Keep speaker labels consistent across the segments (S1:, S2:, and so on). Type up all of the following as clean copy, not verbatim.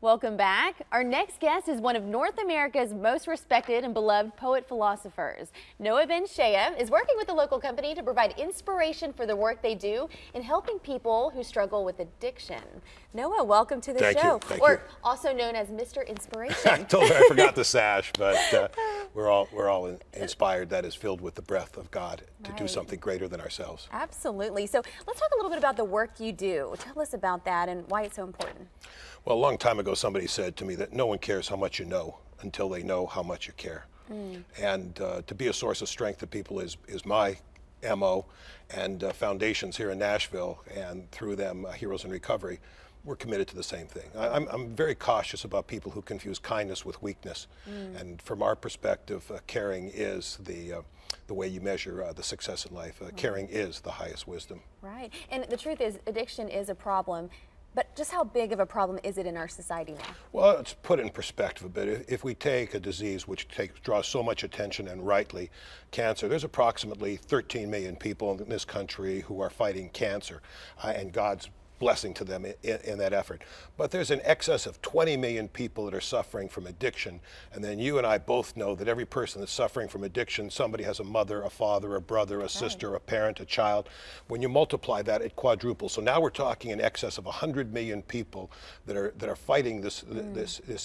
S1: Welcome back. Our next guest is one of North America's most respected and beloved poet-philosophers. Noah benShea is working with a local company to provide inspiration for the work they do in helping people who struggle with addiction. Noah, welcome to the show.
S2: Thank you.
S1: Also known as Mr. Inspiration.
S2: I told her I forgot the sash, but we're all inspired. That is filled with the breath of God to do something greater than ourselves.
S1: Absolutely. So let's talk a little bit about the work you do. Tell us about that and why it's so important.
S2: Well, a long time ago, somebody said to me that no one cares how much you know until they know how much you care. And to be a source of strength to people is my MO, and foundations here in Nashville, and through them, Heroes in Recovery, we're committed to the same thing. I'm very cautious about people who confuse kindness with weakness. And from our perspective, caring is the way you measure the success in life. Caring is the highest wisdom.
S1: Right. And the truth is, addiction is a problem. But just how big of a problem is it in our society now?
S2: Well, let's put it in perspective a bit. If we take a disease which draws so much attention, and rightly, cancer, there's approximately 13 million people in this country who are fighting cancer, and God's blessing to them in that effort. But there's an excess of 20 million people that are suffering from addiction. And then you and I both know that every person that's suffering from addiction, somebody has a mother, a father, a brother, a sister, a parent, a child. When you multiply that, it quadruples. So now we're talking in excess of 100 million people that are fighting this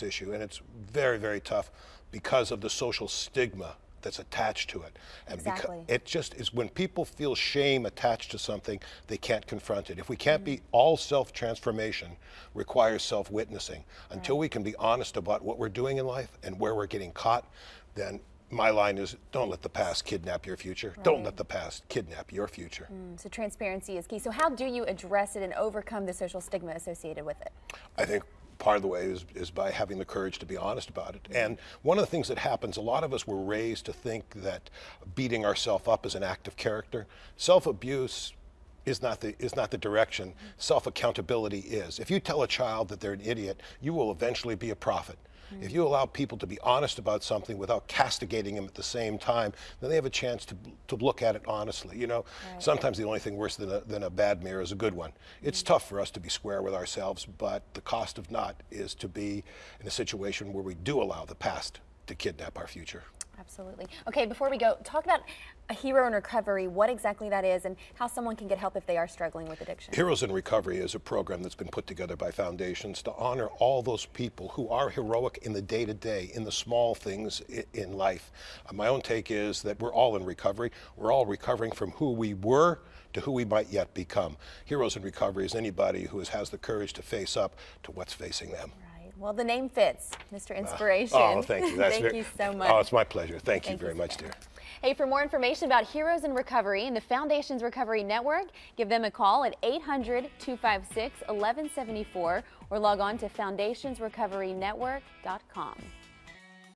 S2: issue. And it's very, very tough because of the social stigma that's attached to it. And it just is, when people feel shame attached to something, they can't confront it. If we can't be, all self-transformation requires self-witnessing. Until we can be honest about what we're doing in life and where we're getting caught, then my line is, don't let the past kidnap your future. Don't let the past kidnap your future.
S1: So transparency is key. So how do you address it and overcome the social stigma associated with it?
S2: I think part of the way is by having the courage to be honest about it. And one of the things that happens, a lot of us were raised to think that beating ourselves up is an act of character. Self-abuse is not the direction. Self-accountability is. If you tell a child that they're an idiot, you will eventually be a prophet. If you allow people to be honest about something without castigating them at the same time, then they have a chance to look at it honestly. You know, sometimes the only thing worse than a bad mirror is a good one. It's tough for us to be square with ourselves, but the cost of not is to be in a situation where we do allow the past to kidnap our future.
S1: Absolutely. Okay, before we go, talk about a Hero in Recovery, what exactly that is and how someone can get help if they are struggling with addiction.
S2: Heroes in Recovery is a program that's been put together by foundations to honor all those people who are heroic in the day-to-day, in the small things in life. My own take is that we're all in recovery. We're all recovering from who we were to who we might yet become. Heroes in Recovery is anybody who has the courage to face up to what's facing them.
S1: Well, the name fits, Mr. Inspiration.
S2: Oh, thank you.
S1: Thank you so much.
S2: Oh, it's my pleasure. Thank you very much, dear.
S1: Hey, for more information about Heroes in Recovery and the Foundation's Recovery Network, give them a call at 800-256-1174 or log on to foundationsrecoverynetwork.com.